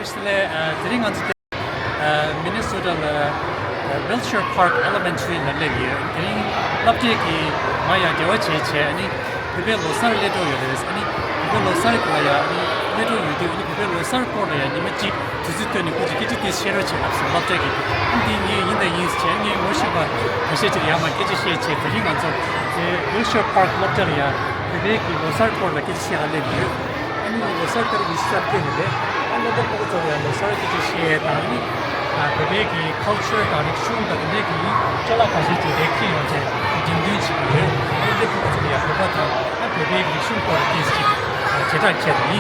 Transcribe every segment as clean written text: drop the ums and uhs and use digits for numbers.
Işte 드링 언제 미네소타 Wilshire Park Elementary lallevi 드링 lapjeki maya jawacheche ani bebe losar leto yodes ani bebe losar koya ani leto yode ani bebe losar koya ni machi tuzito ni kuji kiti shero che apsa lapjeki andi ni inda yis che ni moshiba kashechi yama kiti sheche 드링 언제 Wilshire Park lapjariya bebe ki losar koya kiti she lallevi ani losar kar visap ke hede ani da ko choriya losar kiti she tani bebe ki culture tani shun da bebe ki chala kashechi dekhi yoje dinduchi ye ani da ko choriya bata bebe ki shun ko kiti 제작 체리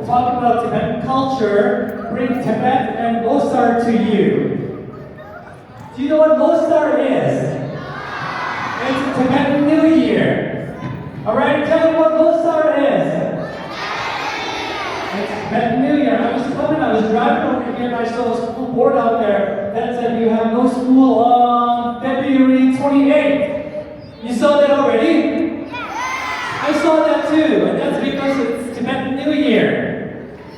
talk about Tibetan culture, bring Tibetan Losar to you. Do you know what Losar is? It's Tibetan New Year. Alright, tell me what Losar is. It's Tibetan New Year. I was driving over here and I saw a school board out there that said you have no school on February 28th. You saw that already? I saw that too, and that's because it's Tibetan New Year.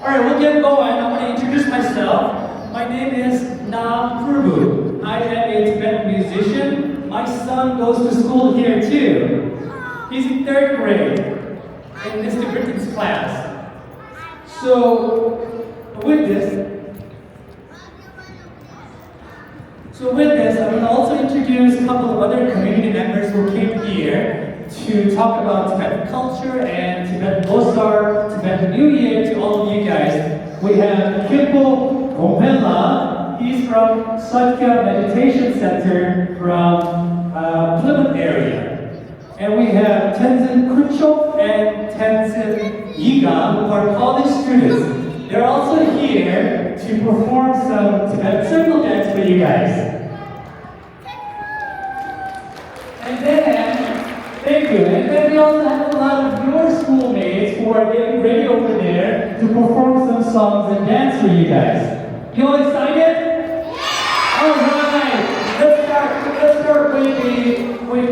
Alright, we'll get going. I want to introduce myself. My name is Phurbu. I am a Tibetan musician. My son goes to school here too. He's in 3rd grade in Mr. Britton's class. So with this, I'm going to also introduce a couple of other community members who came here to talk about Tibetan culture and Tibetan Losar, Tibetan New Year to all of you guys. We have Phurbu Gomela. He's from Satya Meditation Center from Plymouth area. And we have Tenzin Kuchok and Tenzin Yiga, who are college students. They're also here to perform some Tibetan circle dance for you guys. And then we also have a lot of your schoolmates who are getting ready over there to perform some songs and dance for you guys. You all excited? Alright, let's start with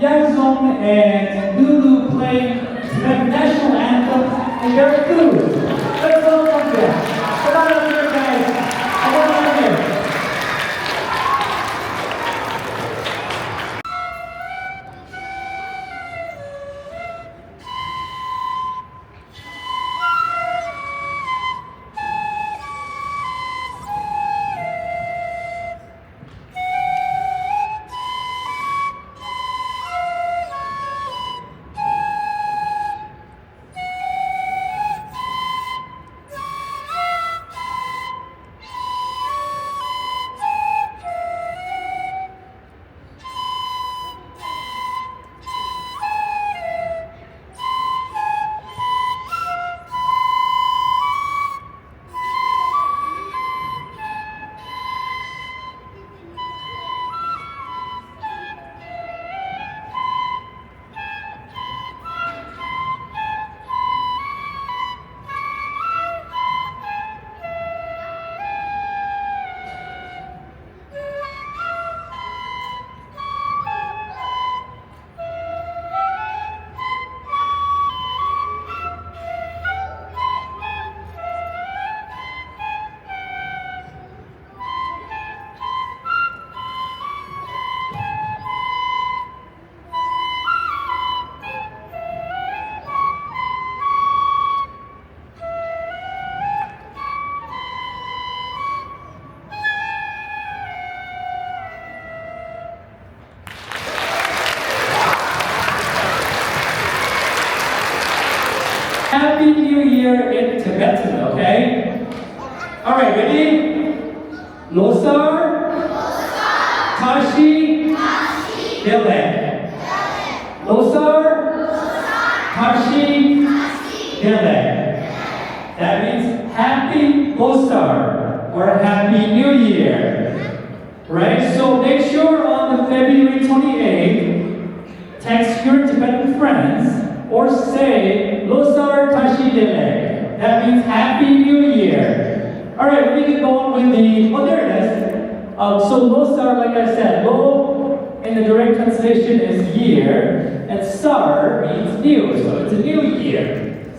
Yangzong and Lulu playing the national anthem and their food. Let's welcome them. Come on up here, guys. Come on up here. Happy New Year in Tibetan, okay? Alright, ready? Losar, Tashi, Dele. Losar, Tashi, Dele. That means Happy Losar or Happy New Year. Right? So make sure on February 28th, text your Tibetan friends or say Losar Tashi Dele. That means Happy New Year. Alright, we can go on with the, oh there it is. So Losar, like I said, Lo in the direct translation is year, and Sar means new, so it's a new year.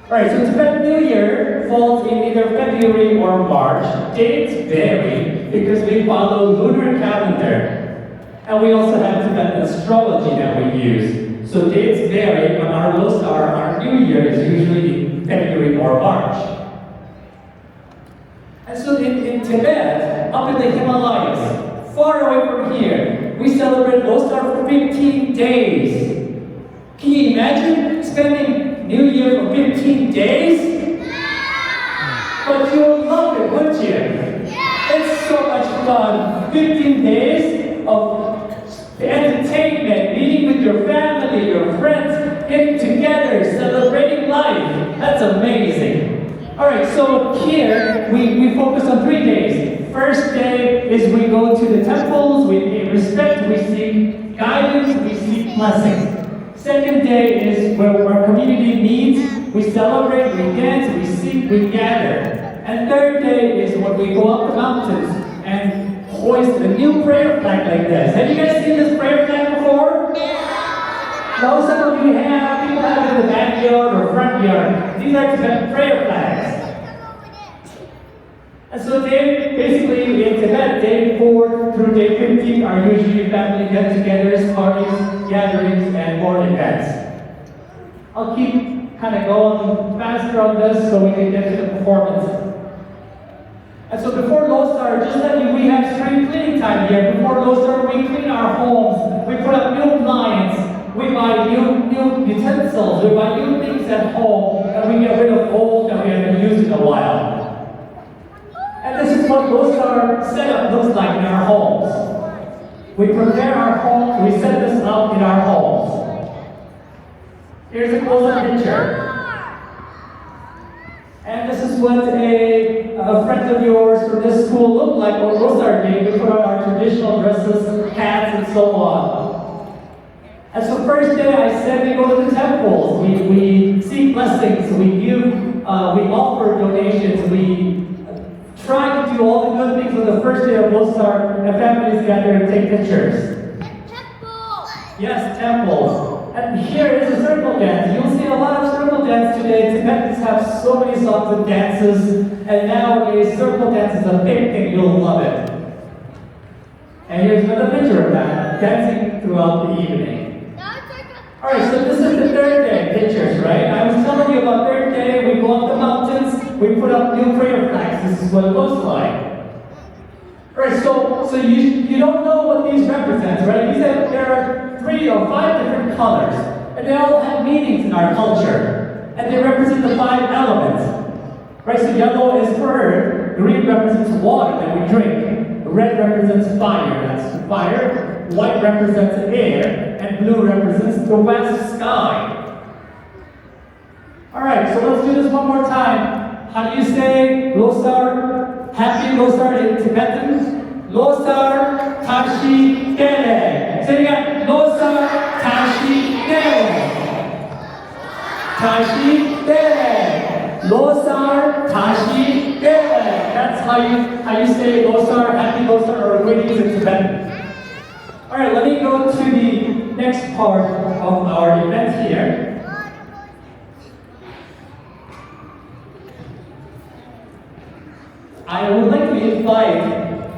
Alright, so Tibetan New Year falls in either February or March. Dates vary because we follow lunar calendar. And we also have Tibetan astrology that we use. So dates vary, but our Losar, our New Year, is usually in February or March. And so in Tibet, up in the Himalayas, far away from here, we celebrate Losar for 15 days. Can you imagine spending New Year for 15 days? But you'll love it, wouldn't you? It's so much fun. 15 days of entertainment, meeting with your family, your friends, getting together, celebrating life. That's amazing. Alright, so here we focus on 3 days. First day is we go to the temples, we pay respect, we seek guidance, we seek blessings. Second day is where our community meets, we celebrate, we dance, we seek, we gather. And third day is when we go up the mountains and hoist a new prayer flag like this. Have you guys seen this prayer flag before? No, some of you have. People have it in the backyard or front yard. These are Tibetan prayer flags. And so basically in Tibet, day 4 through day 15 are usually family get-togethers, parties, gatherings, and more events. I'll keep kind of going faster on this so we can get to the performance. And so before Losar, just that we have spring cleaning time here. Before Losar, we clean our homes, we put up new blinds, we buy new utensils, we buy new things at home, and we get rid of old that we haven't used in a while. And this is what Losar setup looks like in our homes. We prepare our homes, we set this up in our homes. Here's a close-up picture. And this is what a friend of yours from this school looked like on Losar Day. We put on our traditional dresses, hats, and so on. And so first day I said we go to the temples, we seek blessings, we give, we offer donations, we try to do all the good things on the first day of Losar, and families gather and take pictures. Temples! Yes, temples. And here is a circle dance. You'll see a lot of circle dance today. Tibetans have so many songs and dances, and nowadays circle dance is a big thing. You'll love it. And here's another picture of that, dancing throughout the evening. Alright, so this is the third day pictures, right? I was telling you about third day, we go up the mountains, we put up new prayer flags. This is what it looks like. Alright, so you don't know what these represent, right? There are 3 or 5 different colors, and they all have meanings in our culture, and they represent the 5 elements. Right, so yellow is for earth, green represents water that we drink, red represents fire, that's fire, white represents air, and blue represents the west sky. Alright, so let's do this one more time. How do you say Losar, Happy Losar in Tibetan? Losar Tashi Dele. Say it again. Losar Tashi Dele. Tashi Dele. Losar Tashi Dele. That's how you say Losar, Happy Losar, or greetings in Tibetan. Alright, let me go to the next part of our event here. I would like to invite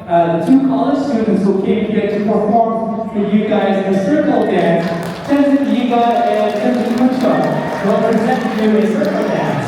the 2 college students who came here to perform for you guys the circle dance, Tenzin Yiga and Tenzin Kuncha, will present you a circle dance.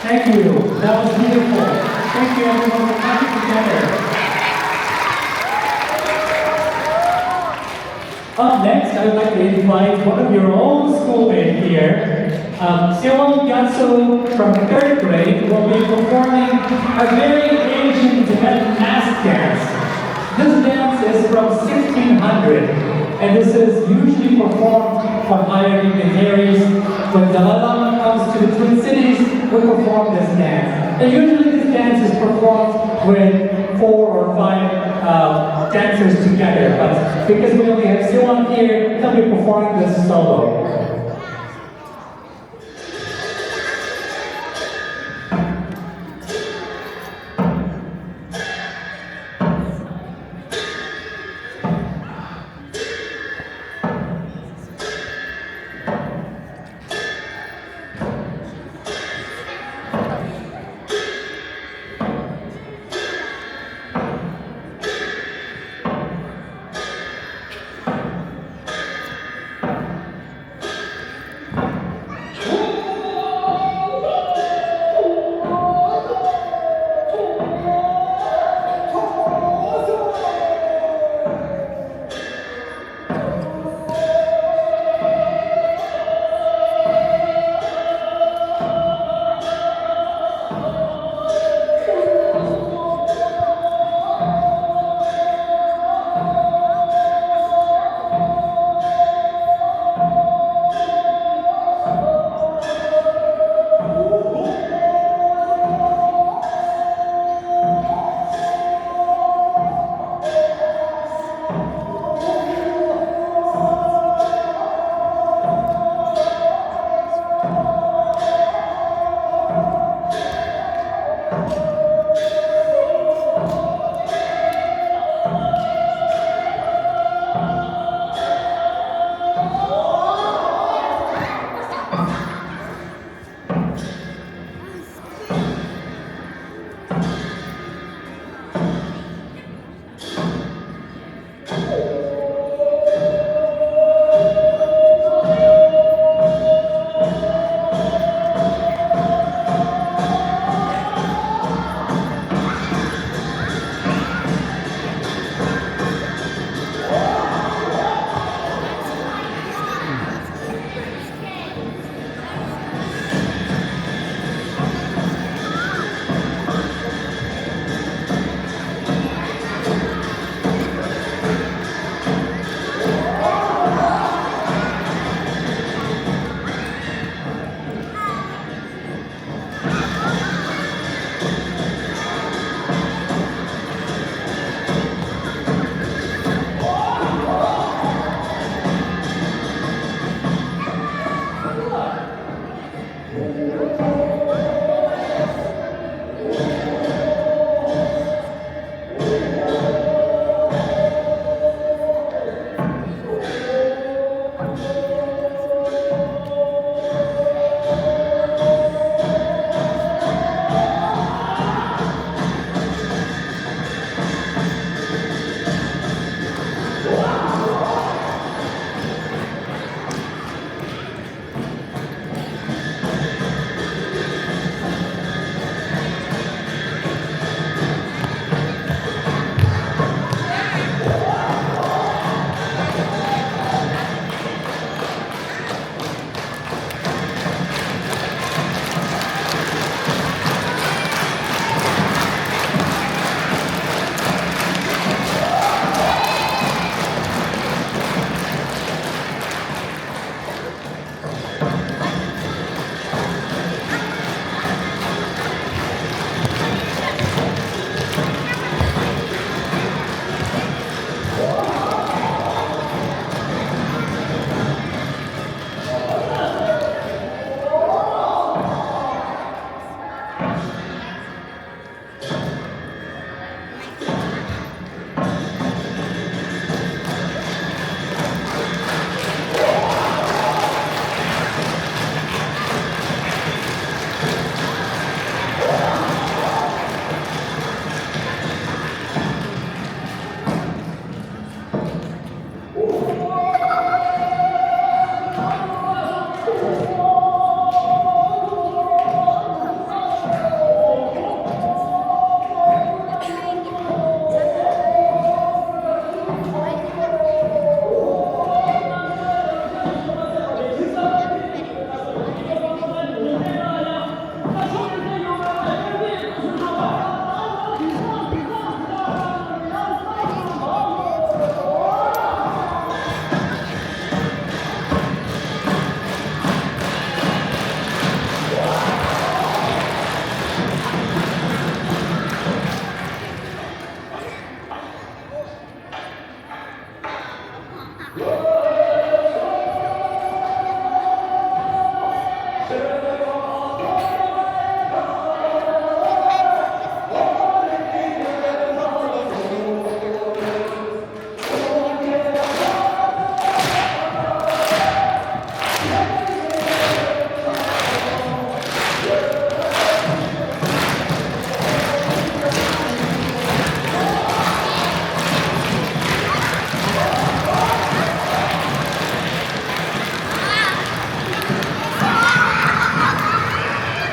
Thank you. That was beautiful. Thank you everyone for coming together. Up next, I would like to invite one of your own schoolmates here. Seowon Gyatso from 3rd grade will be performing a very ancient Tibetan mask dance. This dance is from 1600, and this is usually performed for higher dignitaries. When Dalai Lama comes to the Twin Cities, we perform this dance. And usually this dance is performed with 4 or 5 dancers together, but because we only have Seowon here, he'll be performing this solo.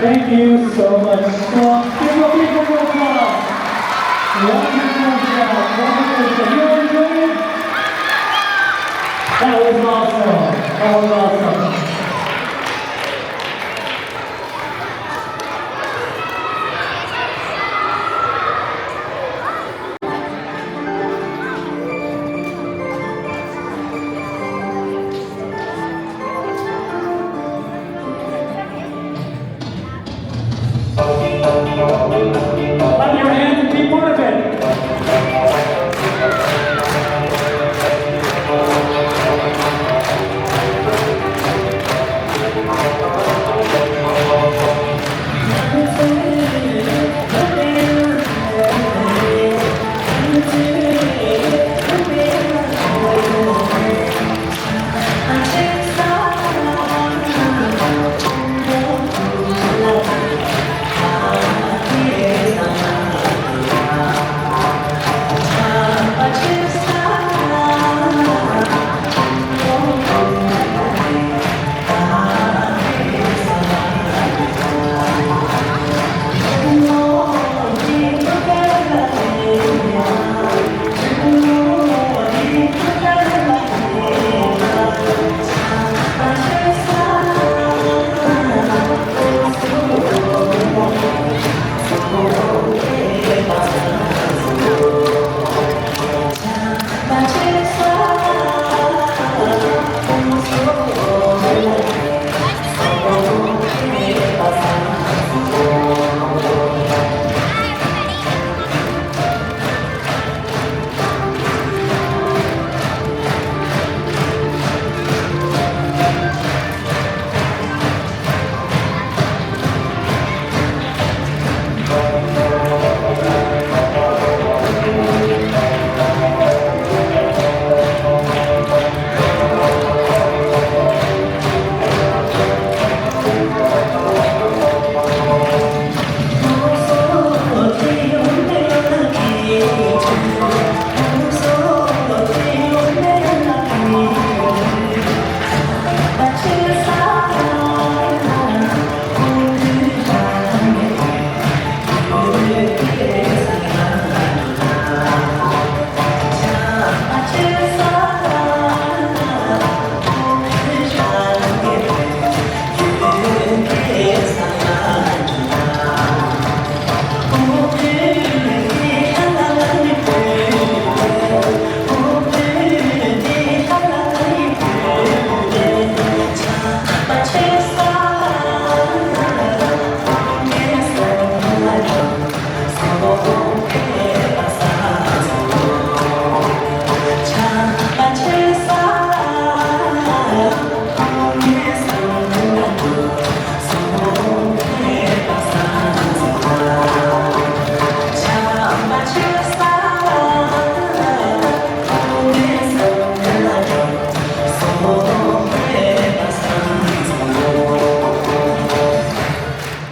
Thank you so much. So, give a big round of applause. Wonderful job. Wonderful job. You enjoyed it? That was awesome. That was awesome. Clap your hands and be part of it.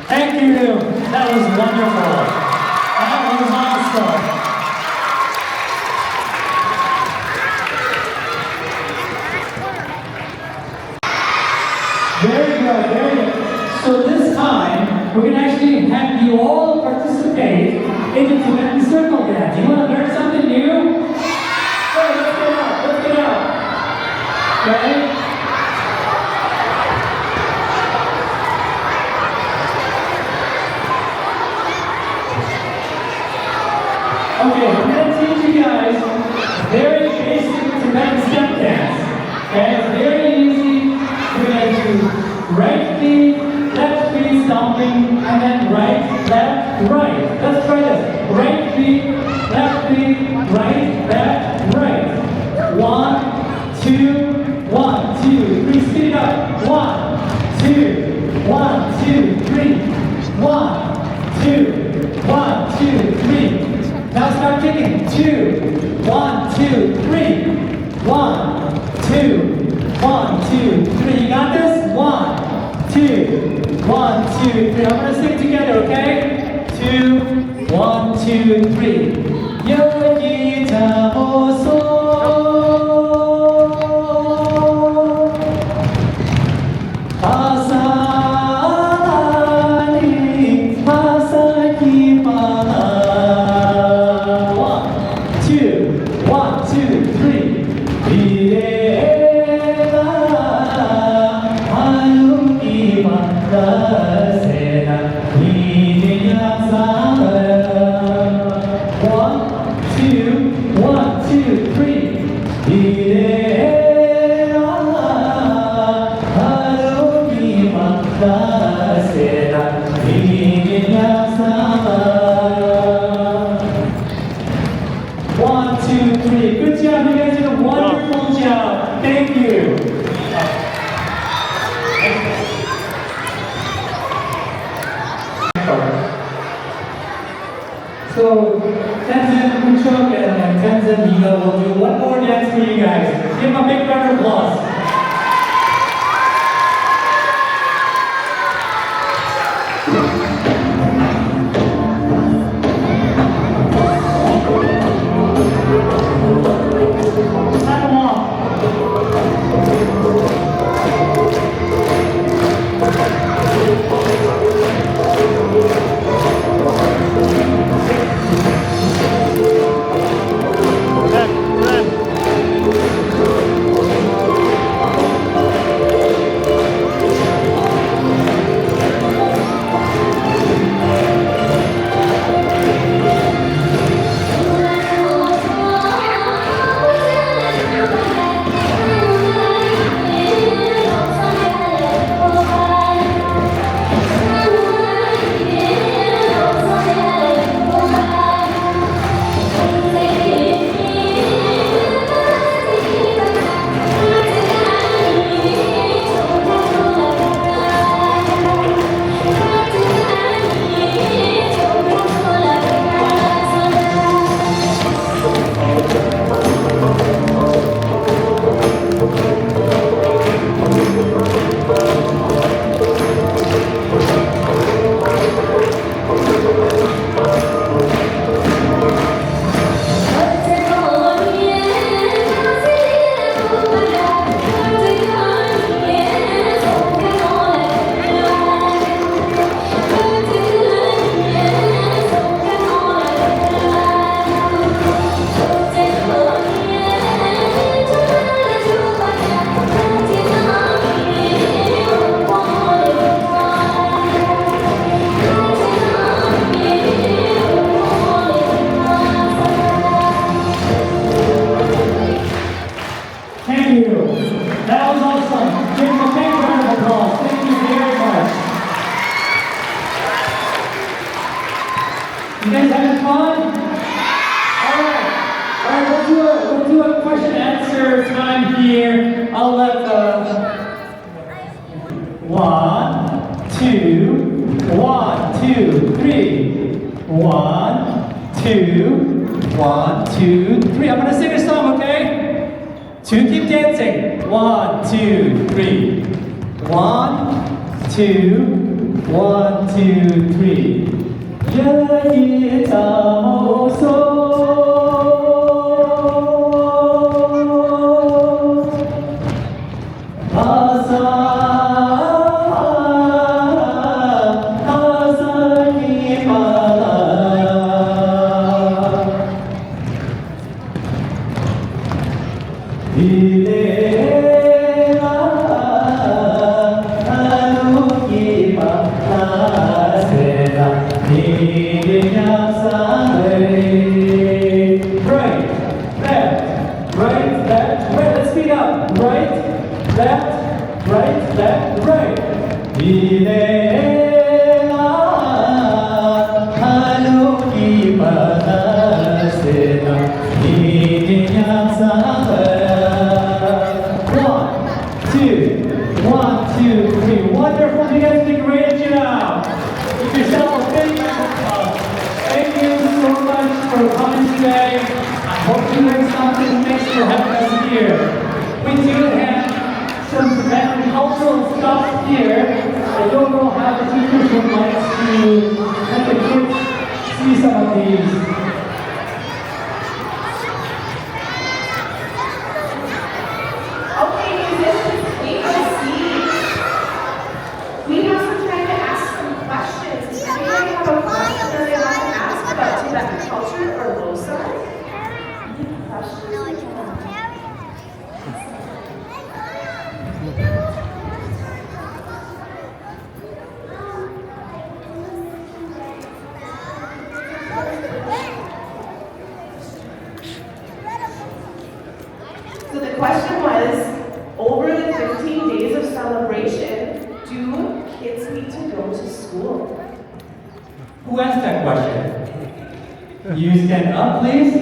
Thank you. That was wonderful. That was awesome. Very good, very good. So this time, we're going to actually have you all participate in the Tibetan circle dance. You want to learn something new? Hey, let's get out, let's get out. Okay? Okay, we're going to teach you guys very basic Tibetan step dance. Okay, it's very easy. We're going to do right feet, left feet stomping, and then right, left, right. Let's try this. Right feet, left feet, right, left, right. 1, 2, 1, 2, 3. Speed it up. 1, 2, 1, 2, 3. 1, 2, 1, 2, 3. Now start kicking. 2, 1, 2, 3. 1, 2, 1, 2, 3. You got this? 1, 2, 1, 2, 3. I'm gonna sing together, okay? 2, 1, 2, 3. Yogi Tamoso. Asani. One, two, three. Good job, you guys did a wonderful job. Thank you. So, Tenzin, Kuchok, and Tenzin, Yiga will do one more dance for you guys. Give them a big round of applause. Clap them off. Thank you. That was awesome. Give them a big round of applause. Thank you very much. You guys having fun? All right, we'll do a question answer time here. I'll let one, two, three. 1, 2, 3. I'm gonna sing a song, okay? To keep dancing. 1, 2, 3. 1, 2, 3. 여기 담아서 We do have some Tibetan cultural stuff here. I don't know how the teachers would like to let the kids see some of these. Okay, musicians, take a seat. We have some time to ask some questions. Does anybody have a question that they want to ask about Tibetan culture or Losar? school? Who asked that question? You stand up, please.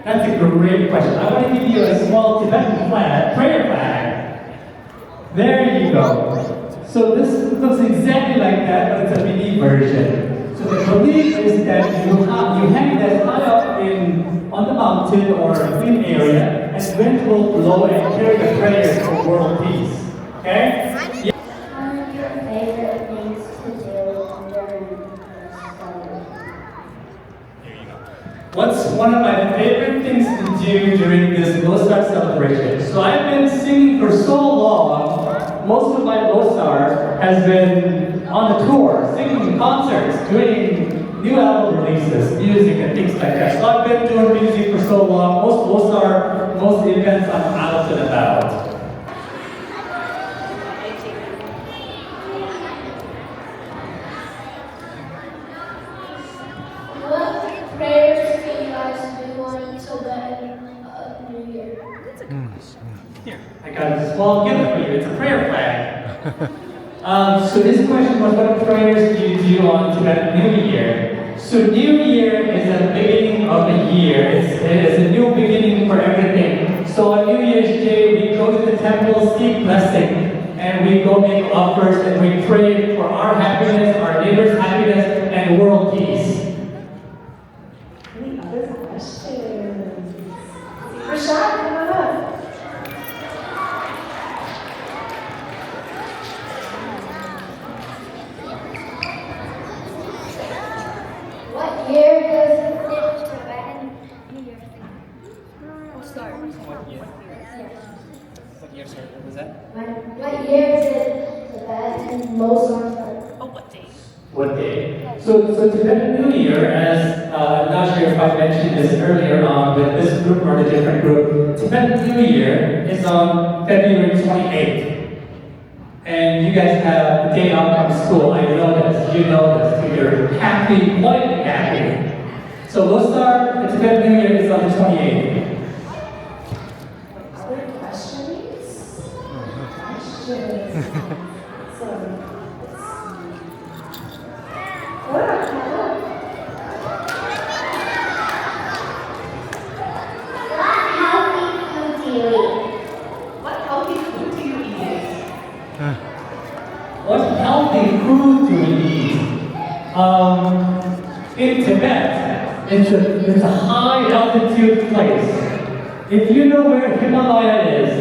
That's a great question. I want to give you a small Tibetan flag, prayer flag. There you go. So this looks exactly like that, but it's a mini version. So the belief is that you hang that high up on the mountain or a green area, and wind will blow and carry the prayers for world peace. Okay? One of your favorite things to do during the study? What's one of my favorite things to do during this Losar celebration? So I've been singing for so long, most of my Losar has been on the tour, singing concerts, doing new album releases, music and things like that. So I've been doing music for so long, most events I'm out and about. What prayers do you guys do on Tibetan New Year? Here, I got a small gift for you. It's a prayer flag. So this question was, what prayers do you do on Tibetan New Year? So New Year is the beginning of the year. It is a new beginning for everything. So on New Year's Day, we go to the temple, seek blessing, and we go make offers and we pray for our happiness, our neighbor's happiness, and world peace. Any other questions? Rashad, come on up. What year does the Tibetan New Year start? What year? What year, sir? What was that? What year did Tibetan Losar start? What day? So Tibetan New Year, as I'm not sure if I mentioned this earlier on with this group or the different group, Tibetan New Year is on February 28th. And you guys have the day out from school. I know this. You know this. So you're happy, quite happy. So Losar, the Tibetan New Year is on the 28th. Other questions? Questions. So, what about Kevin? What healthy food do you eat? What healthy food do you eat? What healthy food do we eat? In Tibet, it's a high altitude place. If you know where Himalaya is,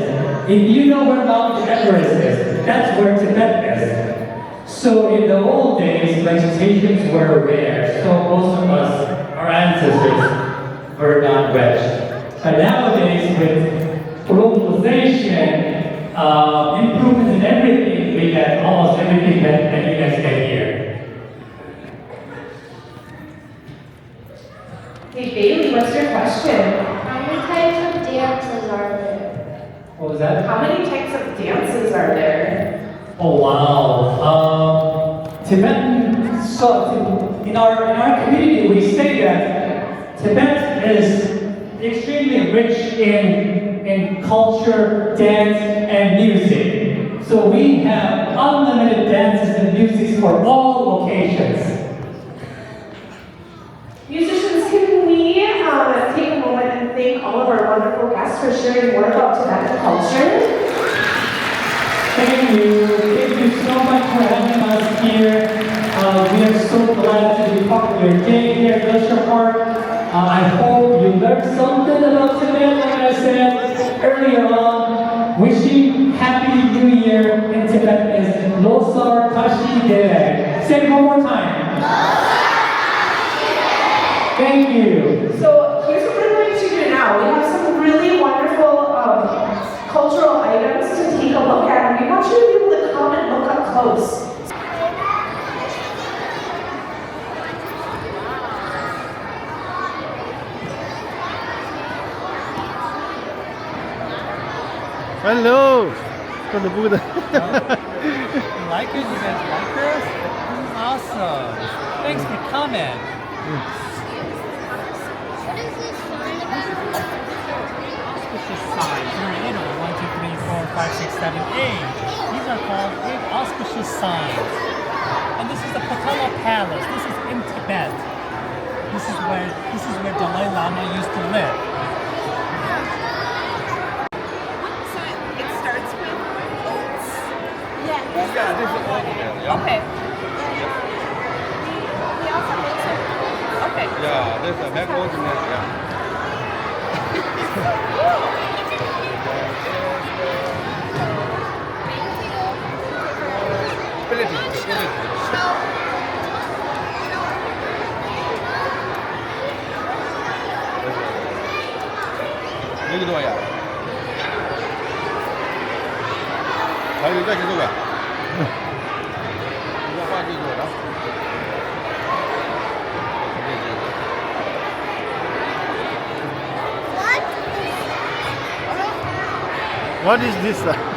if you know where Mount Everest is, that's where Tibet is. So in the old days, vegetations were rare. So most of us, our ancestors, were not veg. But nowadays, with globalization, improvements in everything, we get almost everything that you guys get here. Hey Bailey, what's your question? How many types of dances are there? What was that? How many types of dances are there? Oh wow! Tibetan. So in our community, we say that Tibet is extremely rich in culture, dance, and music. So we have unlimited dances and music for all occasions. Musicians, can we take a moment and thank all of our wonderful guests for sharing more about Tibetan culture? Thank you so much for having us here. We are so glad to be part of your day here at Glacier Park. I hope you learned something about Tibet, like I said earlier on. Wishing Happy New Year in Tibet is Losar Tashi Dere. Say it one more time. Thank you. So here's what we're going to do now. We have some really wonderful cultural items to take a look at, and we want you to be able to come and look up close. Hello! From the Buddha. You like it? You guys like this? This is awesome. Thanks for coming. What is this sign about? Auspicious signs. You know, 1, 2, 3, 4, 5, 6, 7, 8. These are called 8 auspicious signs. And this is the palace. This is in Tibet. This is where Dalai Lama used to live. So it starts with oats. Yeah, this Yeah, this is all together. Yeah. Okay. We also make some. Okay. Yeah, this is back original. Yeah. 여기 넣어야. 자, 여기까지 넣어봐. 이거 빠지고 넣어라. What is this?